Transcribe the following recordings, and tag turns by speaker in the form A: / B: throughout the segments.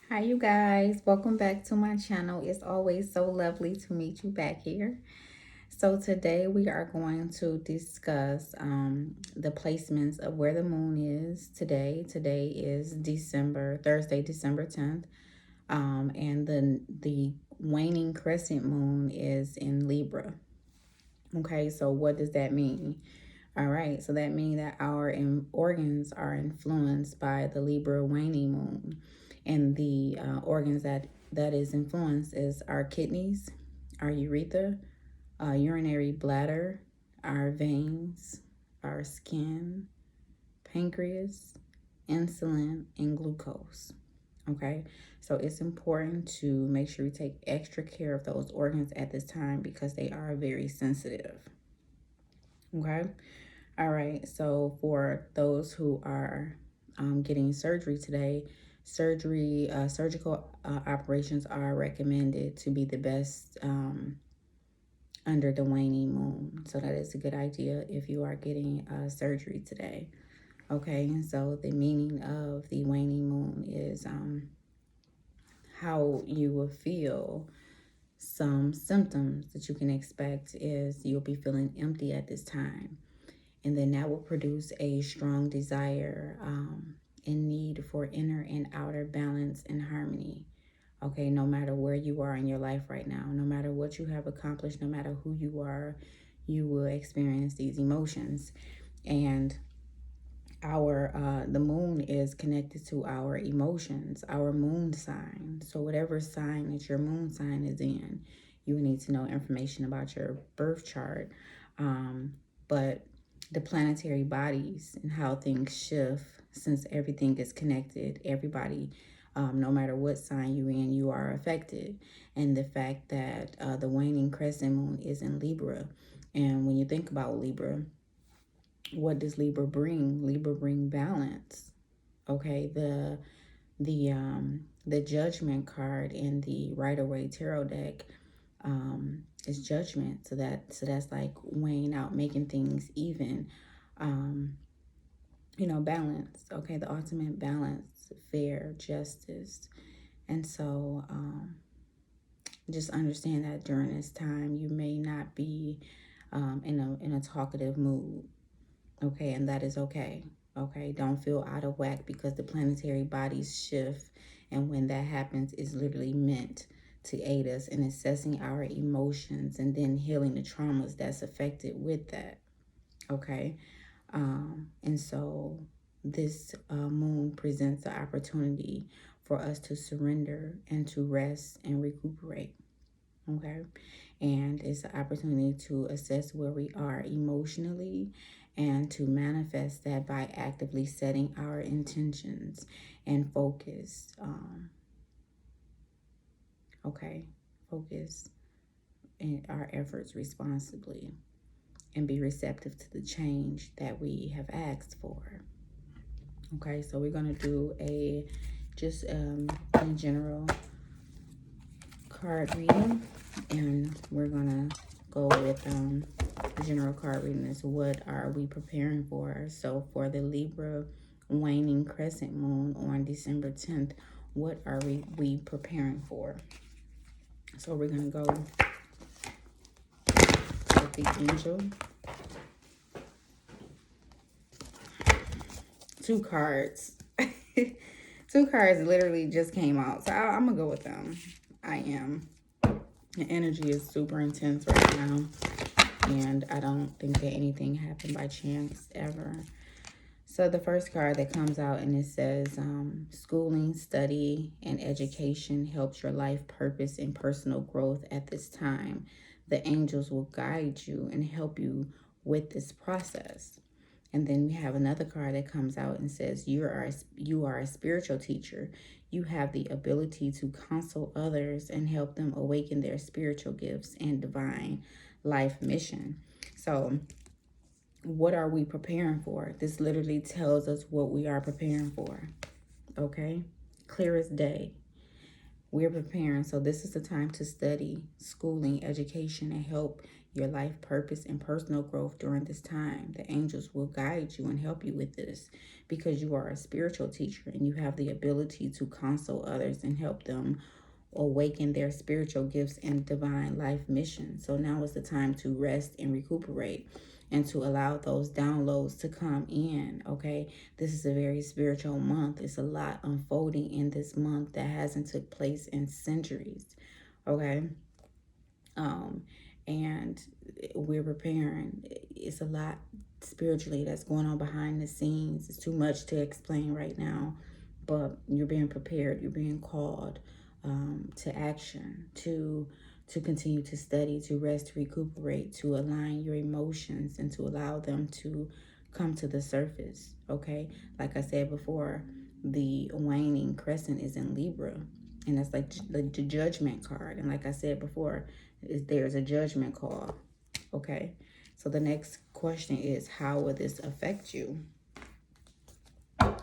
A: Hi you guys, welcome back to my channel. It's always so lovely to meet you back here. So today we are going to discuss the placements of where the moon is today. Today is Thursday, December 10th. And the waning crescent moon is in Libra. Okay, so what does that mean? All right, so that means that our organs are influenced by the Libra waning moon, and the organs that is influenced is our kidneys, our urethra, urinary bladder, our veins, our skin, pancreas, insulin, and glucose. Okay, so it's important to make sure you take extra care of those organs at this time because they are very sensitive. Okay. All right, so for those who are getting surgery today, surgical operations are recommended to be the best under the waning moon. So that is a good idea if you are getting surgery today. Okay, so the meaning of the waning moon is how you will feel. Some symptoms that you can expect is you'll be feeling empty at this time. And then that will produce a strong desire and need for inner and outer balance and harmony. Okay, no matter where you are in your life right now, no matter what you have accomplished, no matter who you are, you will experience these emotions. And the moon is connected to our emotions, our moon sign. So whatever sign that your moon sign is in, you need to know information about your birth chart. But the planetary bodies and how things shift, since everything is connected, everybody, no matter what sign you're in, you are affected. And the fact that the waning crescent moon is in Libra. And when you think about Libra, what does Libra bring? Libra bring balance. Okay, the judgment card in the Rider-Waite tarot deck is judgment. So that's like weighing out, making things even. Balance. Okay, the ultimate balance, fair, justice. And so just understand that during this time you may not be in a talkative mood. Okay, and that is okay. Okay, don't feel out of whack because the planetary bodies shift, and when that happens, it's literally meant to aid us in assessing our emotions and then healing the traumas that's affected with that. Okay, and so this moon presents the opportunity for us to surrender and to rest and recuperate. Okay, and it's an opportunity to assess where we are emotionally and to manifest that by actively setting our intentions and focus. Okay, focus in our efforts responsibly and be receptive to the change that we have asked for. Okay, so we're going to do a just in general card reading, and we're going to go with the general card reading is what are we preparing for. So for the Libra waning crescent moon on December 10th, what are we preparing for? So we're going to go with the angel. Two cards. Two cards literally just came out. So I'm going to go with them. I am. The energy is super intense right now. And I don't think that anything happened by chance ever. So the first card that comes out, and it says, schooling, study, and education helps your life purpose and personal growth at this time. The angels will guide you and help you with this process. And then we have another card that comes out and says, you are a spiritual teacher. You have the ability to counsel others and help them awaken their spiritual gifts and divine life mission. So what are we preparing for? This literally tells us what we are preparing for. Okay? Clear as day. We're preparing. So this is the time to study, schooling, education, and help your life purpose and personal growth during this time. The angels will guide you and help you with this because you are a spiritual teacher and you have the ability to counsel others and help them awaken their spiritual gifts and divine life mission. So now is the time to rest and recuperate and to allow those downloads to come in. Okay, this is a very spiritual month. It's a lot unfolding in this month that hasn't took place in centuries. Okay, and we're preparing. It's a lot spiritually that's going on behind the scenes. It's too much to explain right now, but you're being prepared. You're being called to action, to continue to study, to rest, to recuperate, to align your emotions, and to allow them to come to the surface. Okay, like I said before, the waning crescent is in Libra, and that's like the judgment card. And like I said before, there's a judgment call. Okay, so the next question is, how will this affect you?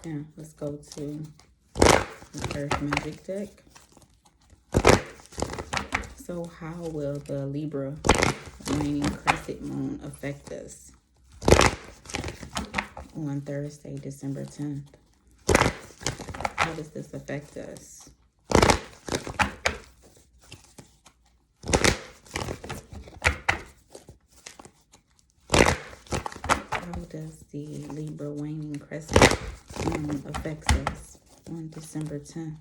A: Yeah, let's go to the Earth Magic deck. So how will the Libra waning crescent moon affect us on Thursday, December 10th? How does this affect us? How does the Libra waning crescent moon affect us on December 10th?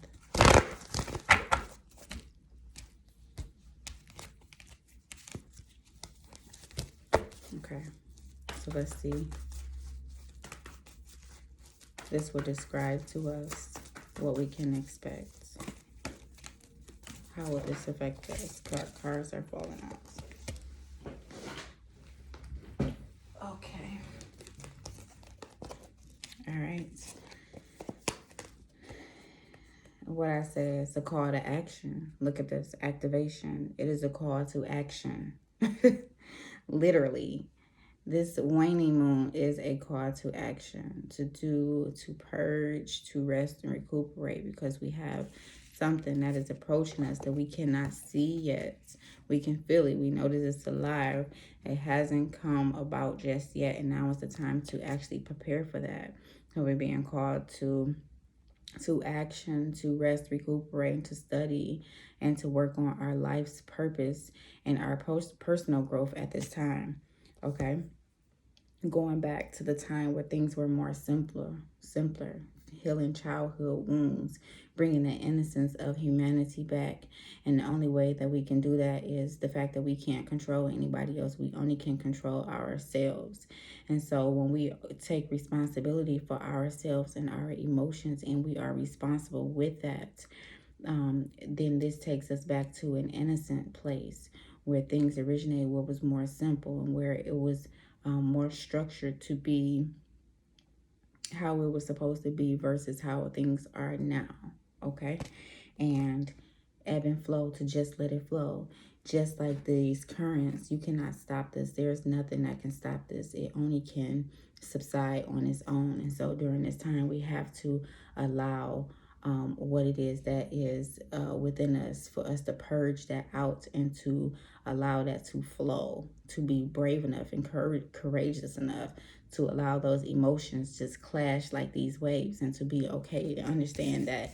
A: Okay, so let's see. This will describe to us what we can expect. How will this affect us? Cards are falling out. Okay. All right. What I said is a call to action. Look at this activation. It is a call to action. Literally. This waning moon is a call to action, to do, to purge, to rest and recuperate, because we have something that is approaching us that we cannot see yet. We can feel it. We know that it's alive. It hasn't come about just yet, and now is the time to actually prepare for that. So we're being called to action, to rest, recuperate, and to study, and to work on our life's purpose and our personal growth at this time. Okay, going back to the time where things were more simpler, healing childhood wounds, bringing the innocence of humanity back. And the only way that we can do that is the fact that we can't control anybody else. We only can control ourselves. And so when we take responsibility for ourselves and our emotions, and we are responsible with that, then this takes us back to an innocent place where things originated, where it was more simple and where it was more structured to be how it was supposed to be versus how things are now. Okay, and ebb and flow, to just let it flow. Just like these currents, you cannot stop this. There's nothing that can stop this. It only can subside on its own. And so during this time, we have to allow what it is that is within us, for us to purge that out and to allow that to flow, to be brave enough and courageous enough to allow those emotions just clash like these waves, and to be okay to understand that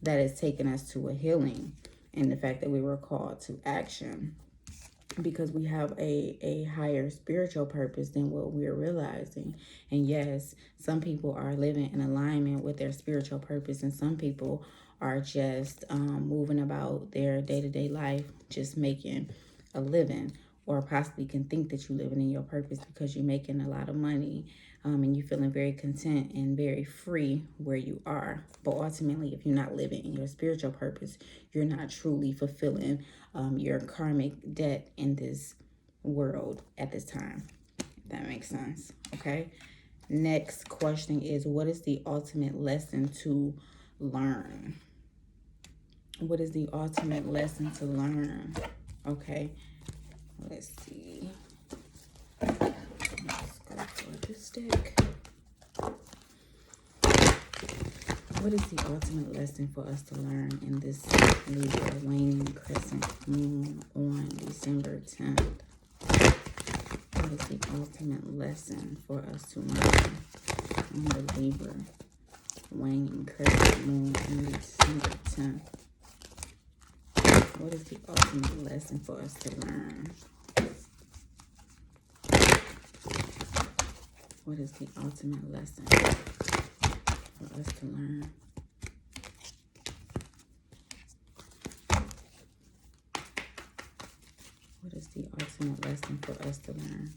A: that is taking us to a healing, and the fact that we were called to action, because we have a higher spiritual purpose than what we're realizing. And yes, some people are living in alignment with their spiritual purpose, and some people are just moving about their day-to-day life, just making a living, or possibly can think that you're living in your purpose because you're making a lot of money, and you're feeling very content and very free where you are. But ultimately, if you're not living in your spiritual purpose, you're not truly fulfilling your karmic debt in this world at this time. If that makes sense. Okay. Next question is, what is the ultimate lesson to learn? What is the ultimate lesson to learn? Okay. Let's see. Let's go for this deck. What is the ultimate lesson for us to learn in this Libra waning crescent moon on December 10th? What is the ultimate lesson for us to learn in the Libra waning crescent moon on December 10th? What is the ultimate lesson for us to learn? What is the ultimate lesson for us to learn? What is the ultimate lesson for us to learn?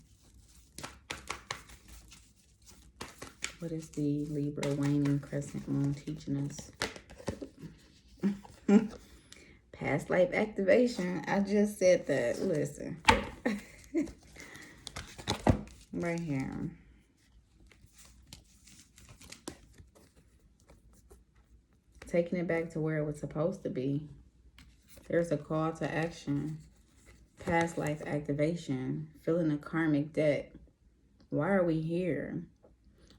A: What is the Libra waning crescent moon teaching us? Past life activation. I just said that. Listen. Right here. Taking it back to where it was supposed to be. There's a call to action. Past life activation. Filling a karmic debt. Why are we here?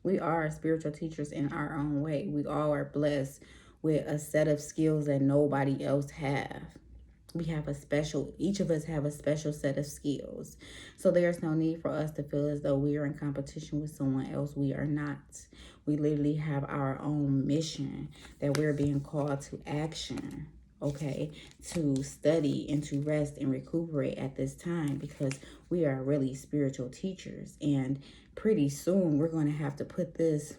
A: We are spiritual teachers in our own way. We all are blessed with a set of skills that nobody else have. We have a special, each of us have a special set of skills. So there's no need for us to feel as though we are in competition with someone else. We are not. We literally have our own mission that we're being called to action, okay, to study and to rest and recuperate at this time, because we are really spiritual teachers. And pretty soon we're going to have to put this,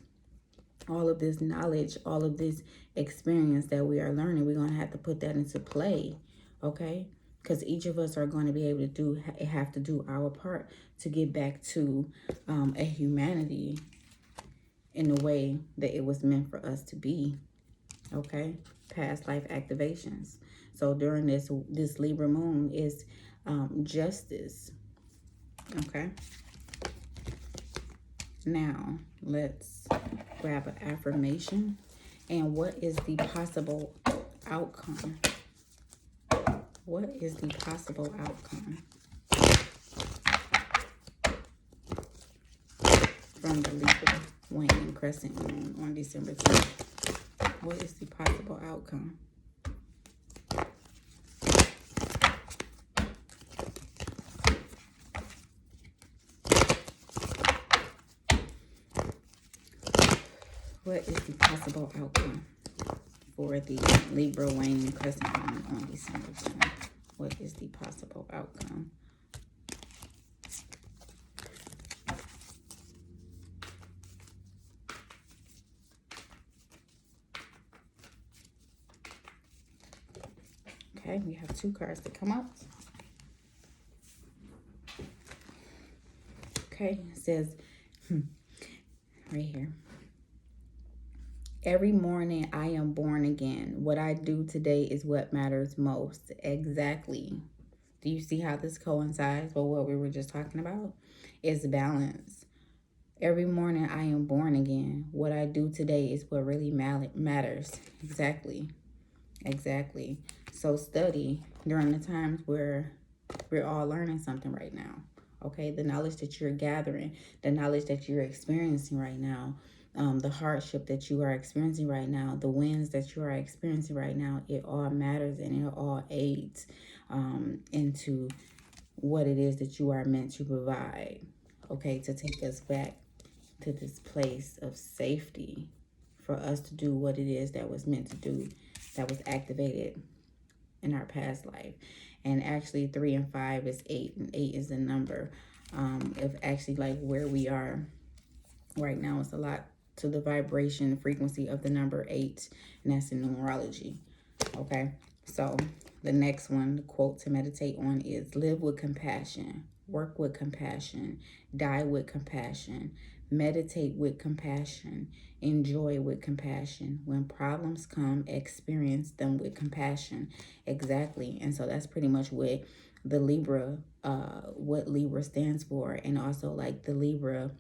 A: all of this knowledge, all of this experience that we are learning, we're going to have to put that into play, okay? Because each of us are going to be able to have to do our part to get back to a humanity in the way that it was meant for us to be, okay? Past life activations. So during this Libra moon is justice, okay? Now, let's grab an affirmation. And what is the possible outcome? What is the possible outcome from the Libra waning crescent moon on December 10th? What is the possible outcome? What is the possible outcome for the Libra waning crescent moon on December 10th? What is the possible outcome? Okay, we have two cards that come up. Okay, it says, right here. Every morning I am born again. What I do today is what matters most. Exactly. Do you see how this coincides with what we were just talking about? It's balance. Every morning I am born again. What I do today is what really matters. Exactly. Exactly. So study during the times where we're all learning something right now. Okay, the knowledge that you're gathering, the knowledge that you're experiencing right now, the hardship that you are experiencing right now, the wins that you are experiencing right now, it all matters and it all aids into what it is that you are meant to provide, okay, to take us back to this place of safety, for us to do what it is that was meant to do, that was activated in our past life. And actually 3 and 5 is 8, and 8 is the number of actually like where we are right now. It's a lot to the vibration frequency of the number 8, and that's in numerology. Okay, so the next one, the quote to meditate on is: live with compassion, work with compassion, die with compassion, meditate with compassion, enjoy with compassion. When problems come, experience them with compassion. Exactly. And so that's pretty much what the Libra, what Libra stands for. And also like the Libra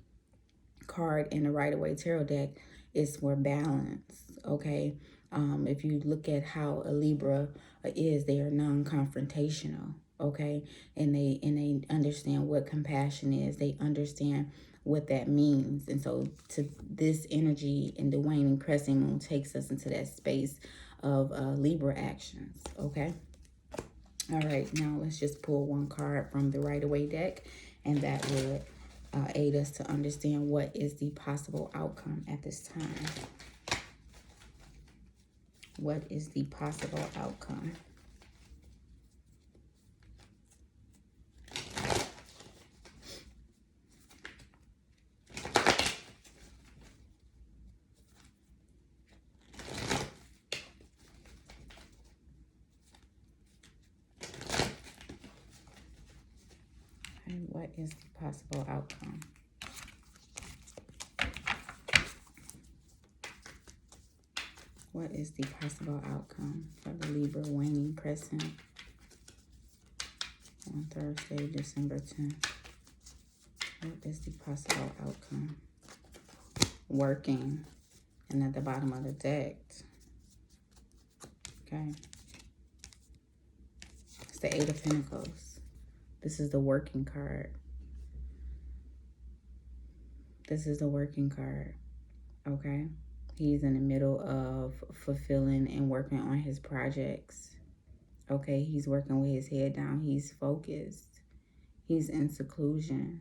A: card in the Rider-Waite Tarot deck is for balance, okay? If you look at how a Libra is, they are non-confrontational, okay? And they understand what compassion is. They understand what that means. And so to this energy in the waning crescent moon takes us into that space of Libra actions, okay? All right, now let's just pull one card from the Rider-Waite deck, and that would aid us to understand what is the possible outcome at this time. What is the possible outcome? And what is the possible outcome? What is the possible outcome for the Libra waning crescent on Thursday, December 10th? What is the possible outcome? Working. And at the bottom of the deck, okay, it's the Eight of Pentacles. This is the working card. This is the working card, okay? He's in the middle of fulfilling and working on his projects, okay? He's working with his head down. He's focused. He's in seclusion.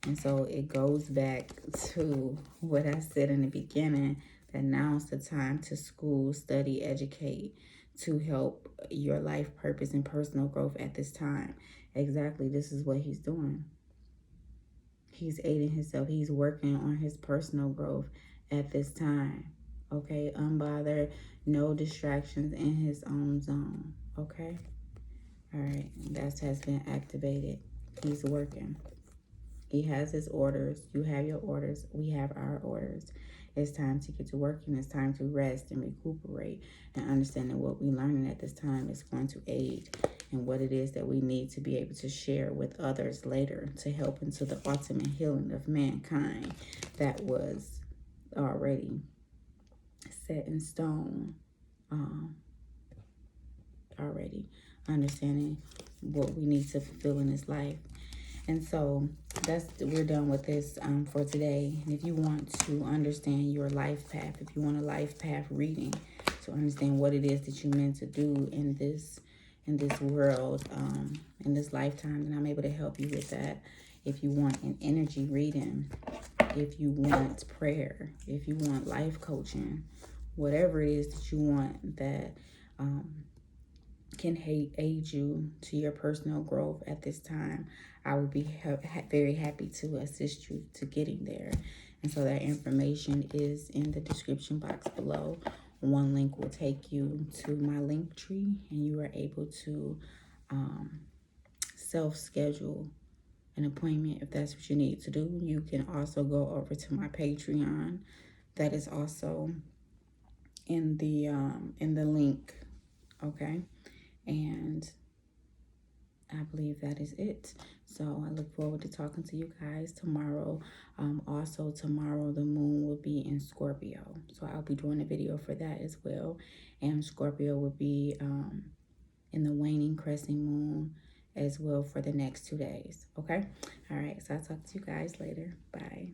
A: And so it goes back to what I said in the beginning, that now's the time to school, study, educate, to help your life purpose and personal growth at this time. Exactly, this is what he's doing. He's aiding himself. He's working on his personal growth at this time. Okay, unbothered, no distractions, in his own zone. Okay, all right, that has been activated. He's working. He has his orders. You have your orders. We have our orders. It's time to get to work, and it's time to rest and recuperate, and understanding what we're learning at this time is going to aid in what it is that we need to be able to share with others later to help into the ultimate healing of mankind that was already set in stone, already understanding what we need to fulfill in this life. And so we're done with this for today. And if you want to understand your life path, if you want a life path reading to understand what it is that you meant to do in this world, in this lifetime, then I'm able to help you with that. If you want an energy reading, if you want prayer, if you want life coaching, whatever it is that you want that can aid you to your personal growth at this time, I would be very happy to assist you to getting there. And so that information is in the description box below. One link will take you to my link tree, and you are able to self-schedule an appointment if that's what you need to do. You can also go over to my Patreon. That is also in the link, okay? And I believe that is it. So I look forward to talking to you guys tomorrow. Also tomorrow the moon will be in Scorpio, so I'll be doing a video for that as well. And Scorpio will be in the waning crescent moon as well for the next 2 days. Okay, all right, so I'll talk to you guys later. Bye.